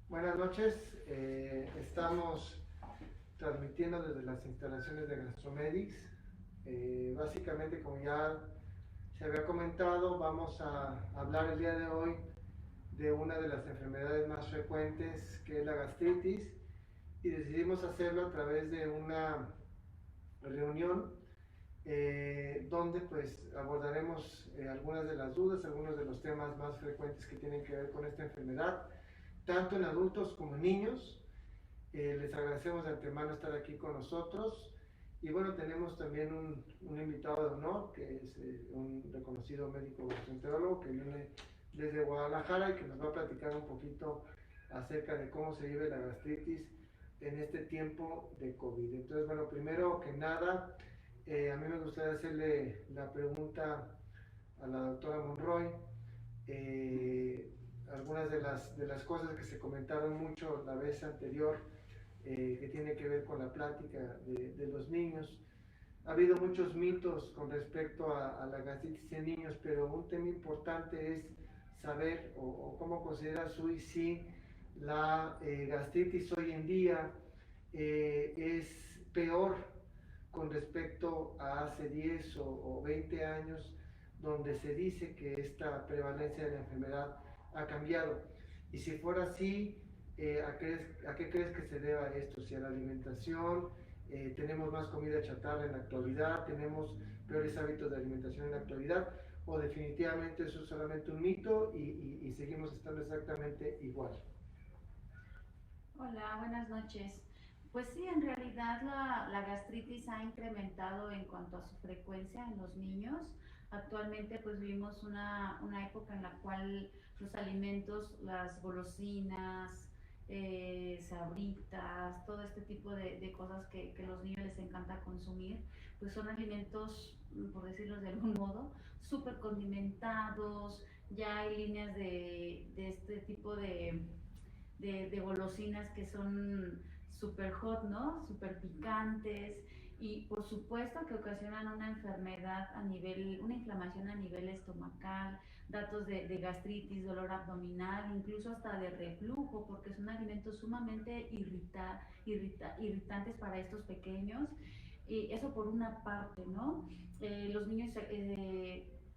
Buenas noches, estamos transmitiendo desde las instalaciones de Gastromedics. Básicamente, como ya se había comentado, vamos a hablar el día de hoy de una de las enfermedades más frecuentes, que es la gastritis, y decidimos hacerlo a través de una reunión donde pues abordaremos algunas de las dudas, algunos de los temas más frecuentes que tienen que ver con esta enfermedad, tanto en adultos como en niños. Les agradecemos de antemano estar aquí con nosotros. Y bueno, tenemos también un invitado de honor, que es un reconocido médico gastroenterólogo que viene desde Guadalajara y que nos va a platicar un poquito acerca de cómo se vive la gastritis en este tiempo de COVID. Entonces, bueno, primero que nada, a mí me gustaría hacerle la pregunta a la doctora Monroy. Algunas de las cosas que se comentaron mucho la vez anterior, que tiene que ver con la plática de los niños. Ha habido muchos mitos con respecto a la gastritis en niños, pero un tema importante es saber o cómo considera Sui si la gastritis hoy en día es peor con respecto a hace 10 o 20 años, donde se dice que esta prevalencia de la enfermedad ha cambiado. Y si fuera así, ¿a qué crees que se deba esto? Si a la alimentación, tenemos más comida chatarra en la actualidad, tenemos peores hábitos de alimentación en la actualidad, o definitivamente eso es solamente un mito y seguimos estando exactamente igual. Hola, buenas noches. Pues sí, en realidad la gastritis ha incrementado en cuanto a su frecuencia en los niños. Actualmente pues vivimos una época en la cual los alimentos, las golosinas, sabritas, todo este tipo de cosas que los niños les encanta consumir, pues son alimentos, por decirlo de algún modo, súper condimentados. Ya hay líneas de este tipo de golosinas que son super hot, ¿no? Super picantes y por supuesto que ocasionan una enfermedad a nivel, una inflamación a nivel estomacal, datos de gastritis, dolor abdominal, incluso hasta de reflujo, porque son alimentos sumamente irritantes para estos pequeños. Y eso por una parte, ¿no? Los niños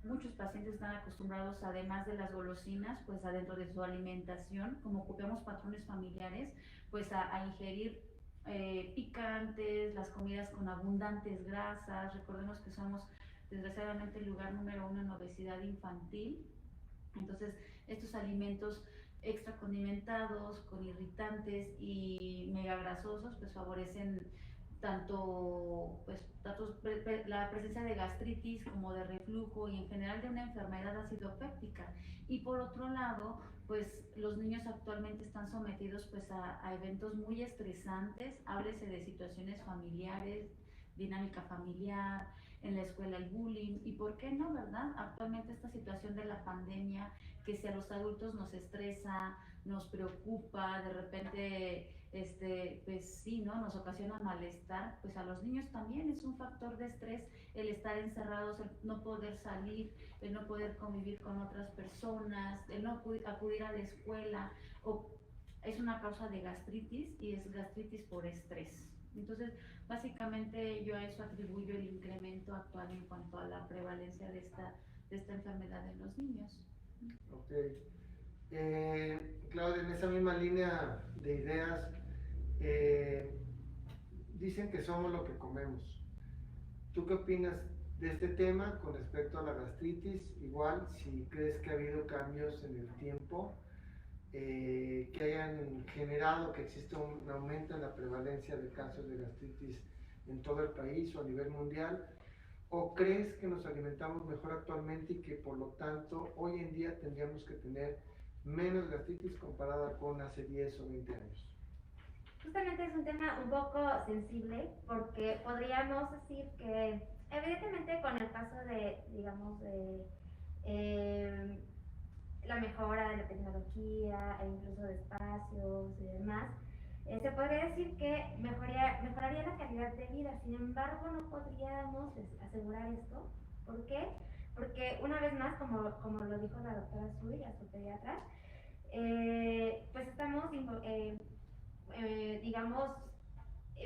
muchos pacientes están acostumbrados, además de las golosinas, pues adentro de su alimentación, como copiamos patrones familiares, pues a ingerir picantes, las comidas con abundantes grasas. Recordemos que somos desgraciadamente el lugar número uno en obesidad infantil. Entonces, estos alimentos extra condimentados, con irritantes y mega grasosos, pues favorecen tanto pues, la presencia de gastritis como de reflujo y en general de una enfermedad acidopéptica. Y por otro lado, pues los niños actualmente están sometidos pues a eventos muy estresantes, háblese de situaciones familiares, dinámica familiar, en la escuela el bullying, y por qué no, ¿verdad? Actualmente esta situación de la pandemia, que si a los adultos nos estresa, nos preocupa, de repente, pues sí, ¿no? Nos ocasiona malestar, pues a los niños también es un factor de estrés el estar encerrados, el no poder salir, el no poder convivir con otras personas, el no acudir a la escuela, o es una causa de gastritis y es gastritis por estrés. Entonces, básicamente yo a eso atribuyo el incremento actual en cuanto a la prevalencia de esta enfermedad en los niños. Ok. Claudia, en esa misma línea de ideas, eh, dicen que somos lo que comemos. ¿Tú qué opinas de este tema con respecto a la gastritis? Igual, si crees que ha habido cambios en el tiempo que hayan generado que exista un aumento en la prevalencia de casos de gastritis en todo el país o a nivel mundial, ¿o crees que nos alimentamos mejor actualmente y que por lo tanto hoy en día tendríamos que tener menos gastritis comparada con hace 10 o 20 años? Justamente es un tema un poco sensible porque podríamos decir que evidentemente con el paso de, digamos, de la mejora de la tecnología e incluso de espacios y demás, se podría decir que mejoraría la calidad de vida. Sin embargo, no podríamos asegurar esto. ¿Por qué? Porque una vez más, como lo dijo la doctora Sui, a su pediatra, pues estamos, digamos,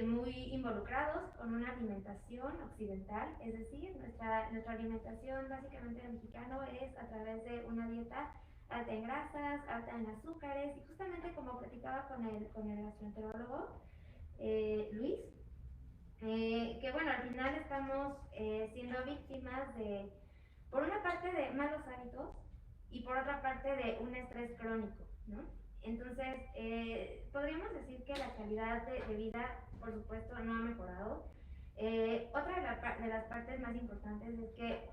muy involucrados con una alimentación occidental, es decir, nuestra alimentación básicamente del mexicano es a través de una dieta alta en grasas, alta en azúcares, y justamente como platicaba con el gastroenterólogo Luis, que bueno, al final estamos siendo víctimas de, por una parte, de malos hábitos y por otra parte de un estrés crónico, ¿no? Entonces, podríamos decir que la calidad de vida, por supuesto, no ha mejorado. Otra de las partes más importantes es que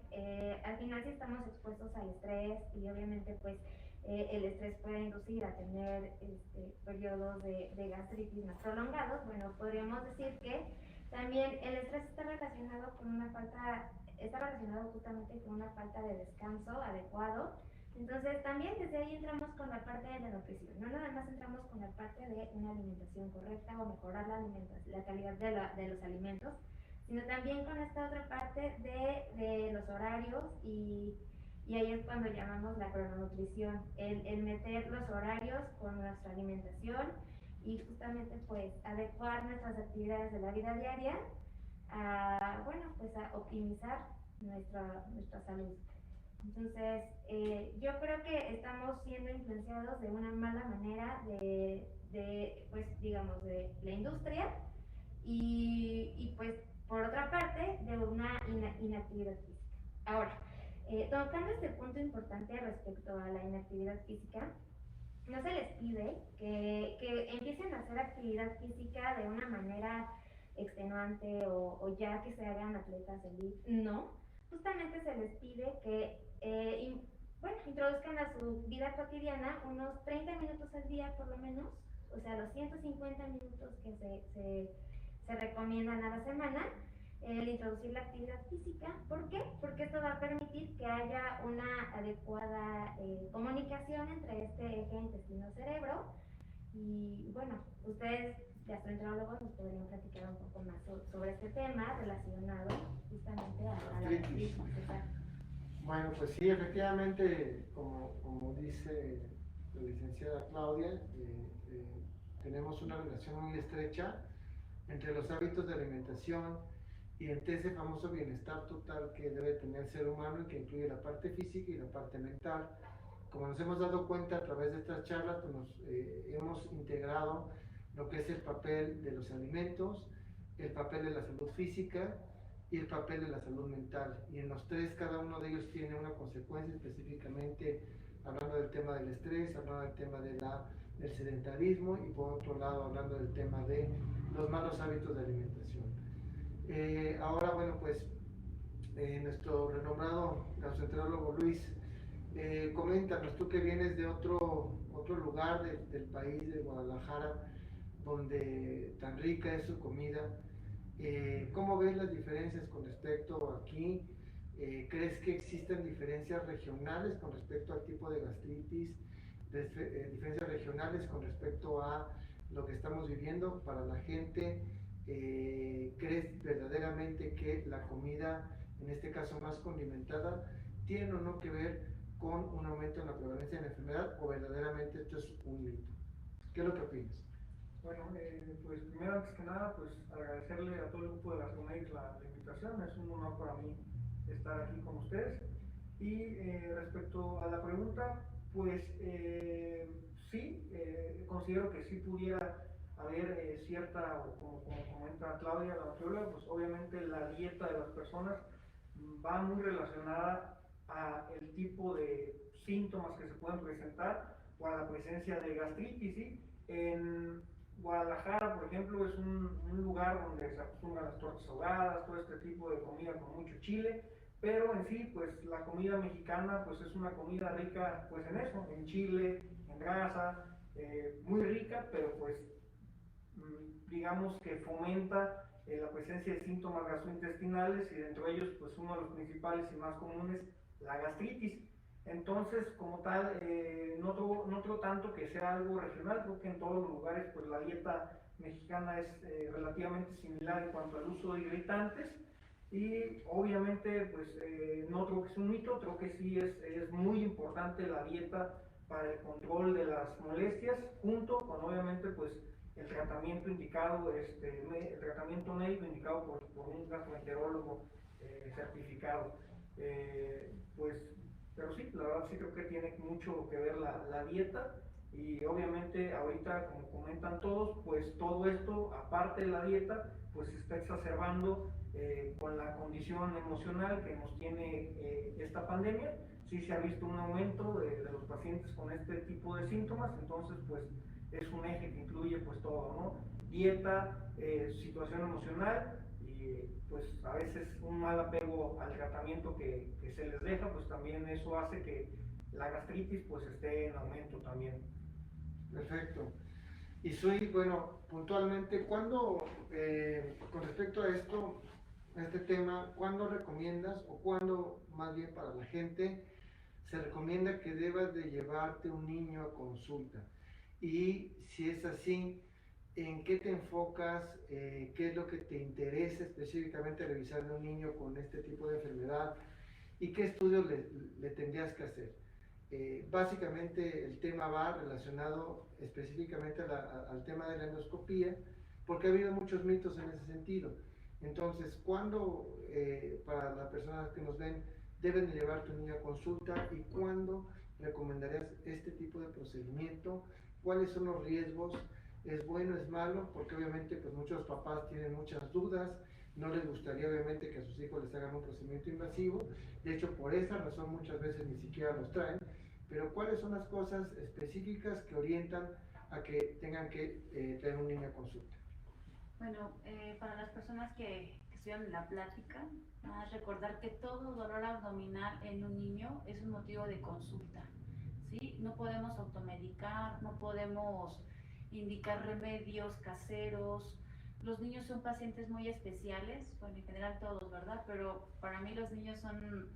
al final sí estamos expuestos al estrés y obviamente pues el estrés puede inducir a tener periodos de gastritis más prolongados. Bueno, podríamos decir que también el estrés está relacionado justamente con una falta de descanso adecuado. Entonces también desde ahí entramos con la parte de la nutrición, no nada más entramos con la parte de una alimentación correcta o mejorar la calidad de los alimentos, sino también con esta otra parte de los horarios y ahí es cuando llamamos la crononutrición, el meter los horarios con nuestra alimentación y justamente pues adecuar nuestras actividades de la vida diaria a, bueno, pues a optimizar nuestra salud. Entonces, yo creo que estamos siendo influenciados de una mala manera pues, digamos, de la industria y pues, por otra parte, de una inactividad física. Ahora, tocando este punto importante respecto a la inactividad física, no se les pide que empiecen a hacer actividad física de una manera extenuante o ya que se hagan atletas elite, no. Justamente se les pide que introduzcan a su vida cotidiana unos 30 minutos al día por lo menos, o sea, los 150 minutos que se recomiendan a la semana, el introducir la actividad física. ¿Por qué? Porque esto va a permitir que haya una adecuada comunicación entre este eje intestino-cerebro. Y bueno, ustedes, gastroenterólogos, nos podrían platicar un poco más sobre este tema relacionado justamente a la gastritis. Bueno, pues sí, efectivamente, como dice la licenciada Claudia, tenemos una relación muy estrecha entre los hábitos de alimentación y entre ese famoso bienestar total que debe tener el ser humano y que incluye la parte física y la parte mental. Como nos hemos dado cuenta a través de estas charlas, pues hemos integrado lo que es el papel de los alimentos, el papel de la salud física y el papel de la salud mental. Y en los tres, cada uno de ellos tiene una consecuencia, específicamente hablando del tema del estrés, hablando del tema del sedentarismo y por otro lado hablando del tema de los malos hábitos de alimentación. Ahora, bueno, pues nuestro renombrado gastroenterólogo Luis, coméntanos, tú que vienes de otro lugar del país, de Guadalajara, donde tan rica es su comida, ¿cómo ves las diferencias con respecto a aquí? ¿Crees que existen diferencias regionales con respecto al tipo de gastritis? Diferencias regionales con respecto a lo que estamos viviendo para la gente? ¿Crees verdaderamente que la comida, en este caso más condimentada, tiene o no que ver con un aumento en la prevalencia de la enfermedad o verdaderamente esto es un mito? ¿Qué es lo que opinas? Bueno, pues primero, antes que nada, pues agradecerle a todo el grupo de Gastromedics la invitación. Es un honor para mí estar aquí con ustedes. Y respecto a la pregunta, pues sí, considero que sí pudiera haber cierta, como comenta Claudia, la nutrióloga, pues obviamente la dieta de las personas va muy relacionada a el tipo de síntomas que se pueden presentar o a la presencia de gastritis, ¿sí? En Guadalajara, por ejemplo, es un lugar donde se acostumbran las tortas ahogadas, todo este tipo de comida con mucho chile, pero en sí, pues la comida mexicana pues es una comida rica pues en eso, en chile, en grasa, muy rica, pero pues digamos que fomenta la presencia de síntomas gastrointestinales y dentro de ellos pues uno de los principales y más comunes, la gastritis. Entonces, como tal, no creo tanto que sea algo regional, creo que en todos los lugares pues la dieta mexicana es relativamente similar en cuanto al uso de irritantes y obviamente pues no creo que es un mito, creo que sí es muy importante la dieta para el control de las molestias, junto con obviamente pues el tratamiento indicado, el tratamiento médico indicado por un gastroenterólogo certificado. Pues, pero sí, la verdad sí creo que tiene mucho que ver la dieta, y obviamente ahorita, como comentan todos, pues todo esto, aparte de la dieta, pues se está exacerbando con la condición emocional que nos tiene esta pandemia. Sí se ha visto un aumento de los pacientes con este tipo de síntomas, entonces pues es un eje que incluye pues todo, ¿no? Dieta, situación emocional, y pues a veces un mal apego al tratamiento que se les deja, pues también eso hace que la gastritis pues esté en aumento también. Perfecto. Y soy, bueno, puntualmente, ¿cuándo, con respecto a esto, a este tema, cuándo recomiendas o cuándo, más bien para la gente, se recomienda que debas de llevarte un niño a consulta? Y si es así, ¿en qué te enfocas? ¿Qué es lo que te interesa específicamente revisar de un niño con este tipo de enfermedad? ¿Y qué estudios le tendrías que hacer? Básicamente el tema va relacionado específicamente al tema de la endoscopía, porque ha habido muchos mitos en ese sentido. Entonces, ¿cuándo para las personas que nos ven deben de llevar tu niño a consulta y cuándo recomendarías este tipo de procedimiento? ¿Cuáles son los riesgos? ¿Es bueno, es malo? Porque obviamente pues muchos papás tienen muchas dudas, no les gustaría obviamente que a sus hijos les hagan un procedimiento invasivo, de hecho por esa razón muchas veces ni siquiera los traen, pero ¿cuáles son las cosas específicas que orientan a que tengan que traer un niño a consulta? Bueno, para las personas que estuvieron en la plática, recordar que todo dolor abdominal en un niño es un motivo de consulta, ¿sí? No podemos automedicar, no podemos indicar remedios caseros. Los niños son pacientes muy especiales, bueno, en general todos, ¿verdad? Pero para mí los niños son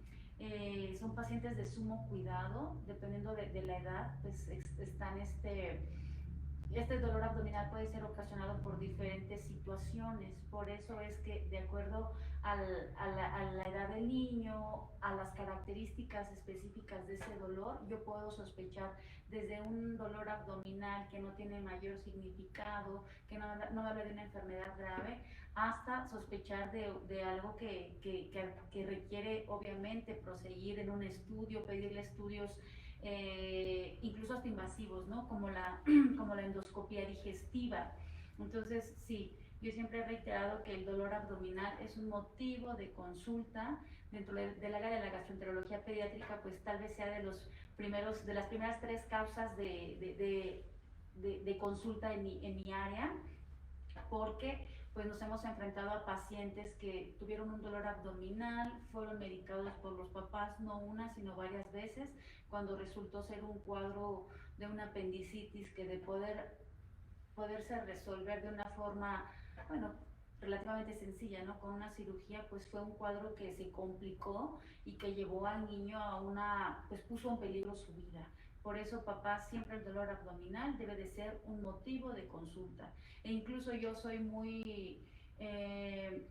pacientes de sumo cuidado, dependiendo de la edad, pues están este dolor abdominal puede ser ocasionado por diferentes situaciones, por eso es que de acuerdo a la edad del niño, a las características específicas de ese dolor, yo puedo sospechar desde un dolor abdominal que no tiene mayor significado, que no habla de una enfermedad grave, hasta sospechar de algo que requiere obviamente proseguir en un estudio, pedirle estudios incluso hasta invasivos, ¿no? Como como la endoscopia digestiva. Entonces, sí, yo siempre he reiterado que el dolor abdominal es un motivo de consulta dentro del área de la gastroenterología pediátrica, pues tal vez sea de las primeras 3 causas de consulta en mi área, porque pues nos hemos enfrentado a pacientes que tuvieron un dolor abdominal, fueron medicados por los papás no una sino varias veces, cuando resultó ser un cuadro de una apendicitis que de poderse resolver de una forma, bueno, relativamente sencilla, ¿no? Con una cirugía, pues fue un cuadro que se complicó y que llevó al niño pues puso en peligro su vida. Por eso, papá, siempre el dolor abdominal debe de ser un motivo de consulta. E incluso yo soy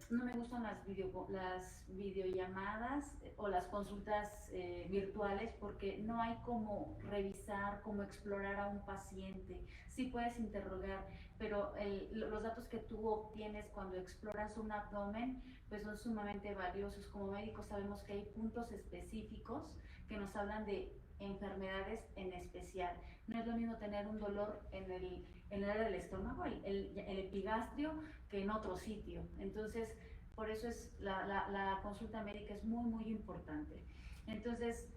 no me gustan las videollamadas o las consultas virtuales, porque no hay como revisar, como explorar a un paciente. Sí puedes interrogar, pero los datos que tú obtienes cuando exploras un abdomen pues son sumamente valiosos. Como médicos sabemos que hay puntos específicos que nos hablan de enfermedades en especial. No es lo mismo tener un dolor en el área del estómago, el epigastrio, que en otro sitio. Entonces, por eso la consulta médica es muy importante. Entonces,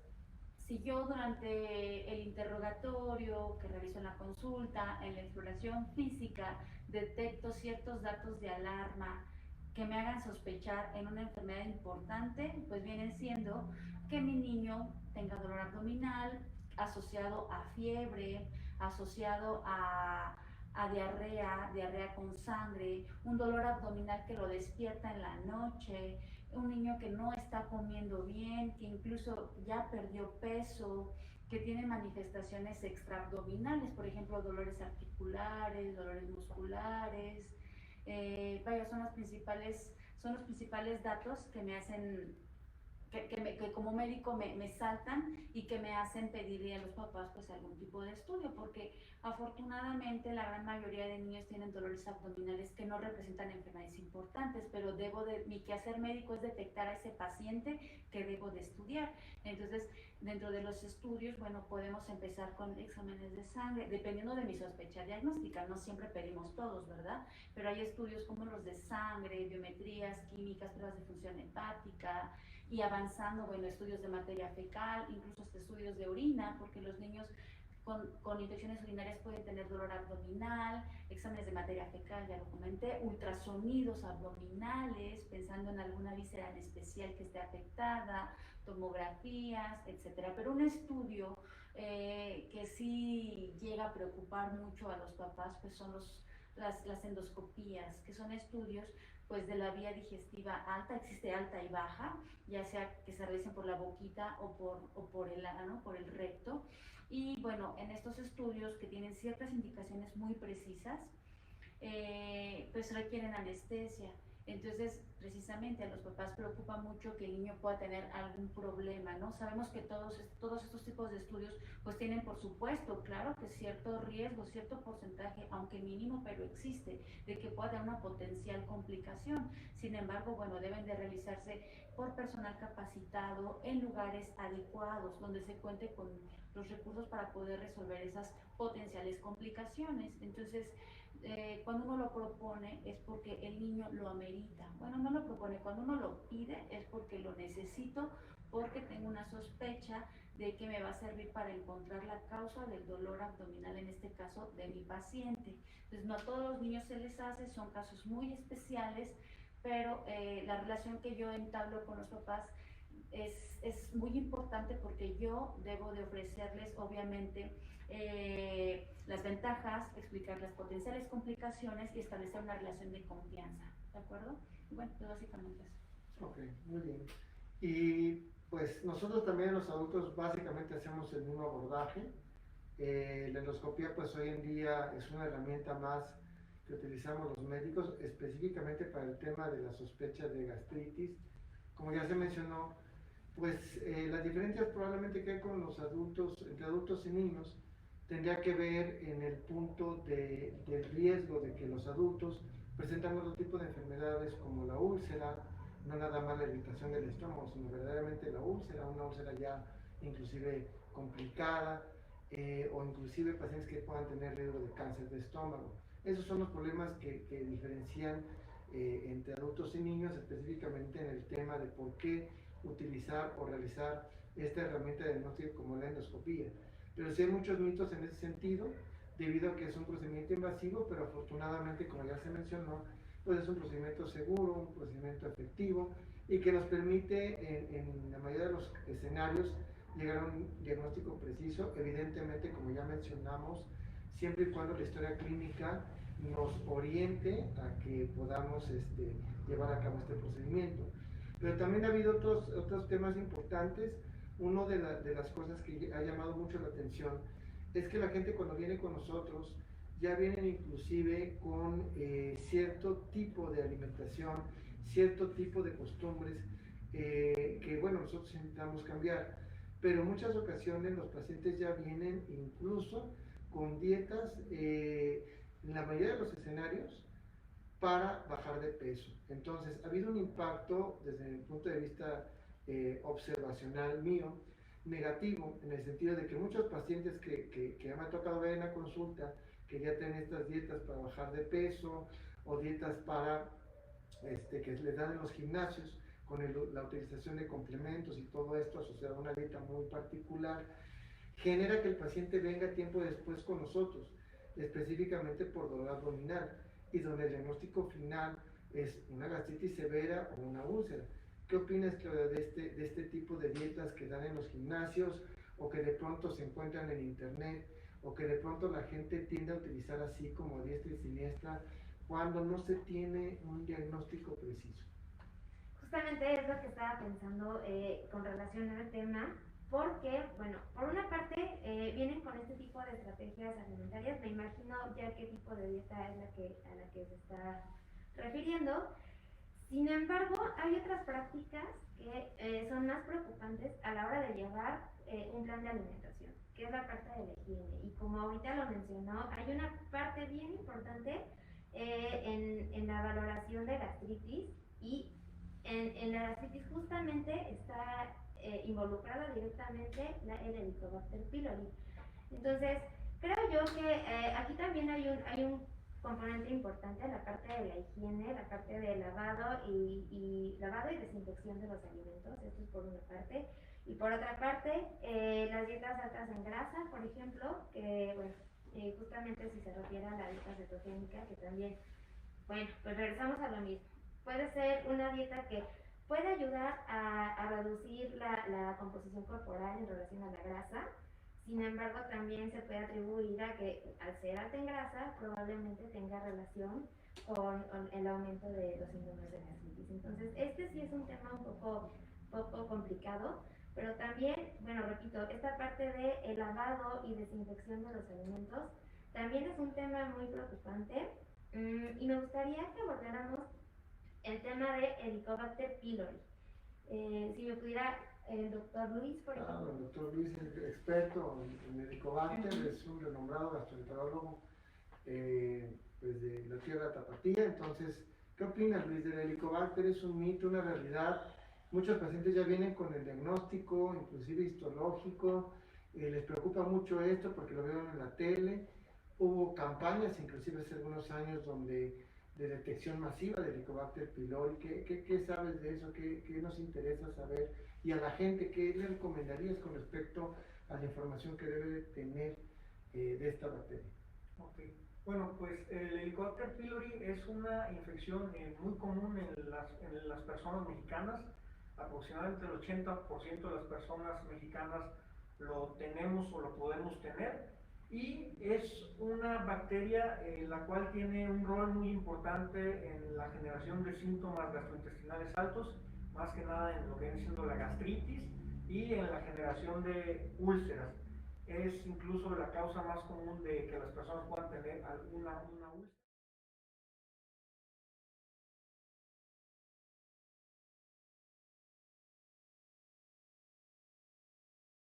si yo durante el interrogatorio que realizo en la consulta, en la exploración física, detecto ciertos datos de alarma que me hagan sospechar en una enfermedad importante, pues vienen siendo que mi niño tenga dolor abdominal asociado a fiebre, asociado a diarrea con sangre, un dolor abdominal que lo despierta en la noche, un niño que no está comiendo bien, que incluso ya perdió peso, que tiene manifestaciones extraabdominales, por ejemplo, dolores articulares, dolores musculares. Vaya, son los principales datos que me hacen que como médico me saltan y que me hacen pedirle a los papás pues algún tipo de estudio, porque afortunadamente la gran mayoría de niños tienen dolores abdominales que no representan enfermedades importantes, pero mi quehacer médico es detectar a ese paciente que debo de estudiar. Entonces, dentro de los estudios, bueno, podemos empezar con exámenes de sangre, dependiendo de mi sospecha diagnóstica, no siempre pedimos todos, ¿verdad? Pero hay estudios como los de sangre, biometrías químicas, pruebas de función hepática, y avanzando, bueno, estudios de materia fecal, incluso hasta estudios de orina, porque los niños con infecciones urinarias pueden tener dolor abdominal, exámenes de materia fecal, ya lo comenté, ultrasonidos abdominales, pensando en alguna víscera en especial que esté afectada, tomografías, etcétera. Pero un estudio que sí llega a preocupar mucho a los papás, pues son las endoscopías, que son estudios pues de la vía digestiva alta, existe alta y baja, ya sea que se realicen por la boquita o por el ano, por el recto. Y bueno, en estos estudios que tienen ciertas indicaciones muy precisas, pues requieren anestesia. Entonces, precisamente a los papás preocupa mucho que el niño pueda tener algún problema, ¿no? Sabemos que todos estos tipos de estudios pues tienen, por supuesto, claro que cierto riesgo, cierto porcentaje, aunque mínimo, pero existe, de que pueda haber una potencial complicación. Sin embargo, bueno, deben de realizarse por personal capacitado en lugares adecuados, donde se cuente con los recursos para poder resolver esas potenciales complicaciones. Entonces, cuando uno lo propone es porque el niño lo amerita. Bueno, no lo propone, cuando uno lo pide es porque lo necesito, porque tengo una sospecha de que me va a servir para encontrar la causa del dolor abdominal, en este caso de mi paciente. Entonces, no a todos los niños se les hace, son casos muy especiales, pero la relación que yo entablo con los papás es muy importante porque yo debo de ofrecerles, obviamente, las ventajas, explicar las potenciales complicaciones y establecer una relación de confianza, ¿de acuerdo? Bueno, pues básicamente eso. Ok, muy bien. Y pues nosotros también los adultos básicamente hacemos el mismo abordaje. La endoscopía pues hoy en día es una herramienta más que utilizamos los médicos específicamente para el tema de la sospecha de gastritis. Como ya se mencionó, pues las diferencias probablemente que hay con los adultos, entre adultos y niños, tendría que ver en el punto del riesgo de que los adultos presentan otro tipo de enfermedades como la úlcera, no nada más la irritación del estómago, sino verdaderamente la úlcera, una úlcera ya inclusive complicada, o inclusive pacientes que puedan tener riesgo de cáncer de estómago. Esos son los problemas que diferencian entre adultos y niños, específicamente en el tema de por qué utilizar o realizar esta herramienta de diagnóstico como la endoscopía. Pero sí hay muchos mitos en ese sentido, debido a que es un procedimiento invasivo, pero afortunadamente, como ya se mencionó, pues es un procedimiento seguro, un procedimiento efectivo y que nos permite en la mayoría de los escenarios llegar a un diagnóstico preciso, evidentemente, como ya mencionamos, siempre y cuando la historia clínica nos oriente a que podamos llevar a cabo este procedimiento. Pero también ha habido otros temas importantes. Una de las cosas que ha llamado mucho la atención es que la gente cuando viene con nosotros ya vienen inclusive con cierto tipo de alimentación, cierto tipo de costumbres que bueno, nosotros intentamos cambiar, pero en muchas ocasiones los pacientes ya vienen incluso con dietas, en la mayoría de los escenarios, para bajar de peso. Entonces, ha habido un impacto desde el punto de vista observacional mío, negativo, en el sentido de que muchos pacientes que ya me ha tocado ver en la consulta, que ya tienen estas dietas para bajar de peso o dietas para que les dan en los gimnasios con la utilización de complementos y todo esto asociado a una dieta muy particular, genera que el paciente venga tiempo después con nosotros, específicamente por dolor abdominal, y donde el diagnóstico final es una gastritis severa o una úlcera. ¿Qué opinas, Claudia, de este tipo de dietas que dan en los gimnasios o que de pronto se encuentran en internet o que de pronto la gente tiende a utilizar así como a diestra y siniestra cuando no se tiene un diagnóstico preciso? Justamente es lo que estaba pensando con relación al tema, porque, bueno, por una parte vienen con este tipo de estrategias alimentarias, me imagino ya qué tipo de dieta es a la que se está refiriendo. Sin embargo, hay otras prácticas que son más preocupantes a la hora de llevar un plan de alimentación, que es la parte de la higiene. Y como ahorita lo mencionó, hay una parte bien importante en la valoración de gastritis y en la gastritis justamente está involucrada directamente el Helicobacter pylori. Entonces, creo yo que aquí también hay un componente importante, la parte de la higiene, la parte de lavado y desinfección de los alimentos, esto es por una parte. Y por otra parte, las dietas altas en grasa, por ejemplo, que bueno, justamente si se refiere a la dieta cetogénica, que también, bueno, pues regresamos a lo mismo. Puede ser una dieta que puede ayudar a reducir la composición corporal en relación a la grasa. Sin embargo, también se puede atribuir a que al ser alta en grasa probablemente tenga relación con el aumento de los síntomas de gastritis. Entonces, este sí es un tema un poco complicado, pero también, bueno, repito, esta parte de el lavado y desinfección de los alimentos también es un tema muy preocupante. Y me gustaría que abordáramos el tema de Helicobacter pylori. Si me pudiera el doctor Luis, por ejemplo. El doctor Luis es experto en Helicobacter, es un renombrado gastroenterólogo pues de la tierra tapatía. Entonces, ¿qué opinas, Luis, del Helicobacter? ¿Es un mito, una realidad? Muchos pacientes ya vienen con el diagnóstico, inclusive histológico, les preocupa mucho esto porque lo vieron en la tele. Hubo campañas, inclusive hace algunos años, donde de detección masiva de Helicobacter pylori. ¿Qué sabes de eso? ¿Qué nos interesa saber? Y a la gente, ¿qué le recomendarías con respecto a la información que debe tener de esta bacteria? Okay. Bueno, pues el Helicobacter pylori es una infección muy común en las personas mexicanas. Aproximadamente el 80% de las personas mexicanas lo tenemos o lo podemos tener. Y es una bacteria la cual tiene un rol muy importante en la generación de síntomas gastrointestinales altos, más que nada en lo que viene siendo la gastritis y en la generación de úlceras. Es incluso la causa más común de que las personas puedan tener una úlcera.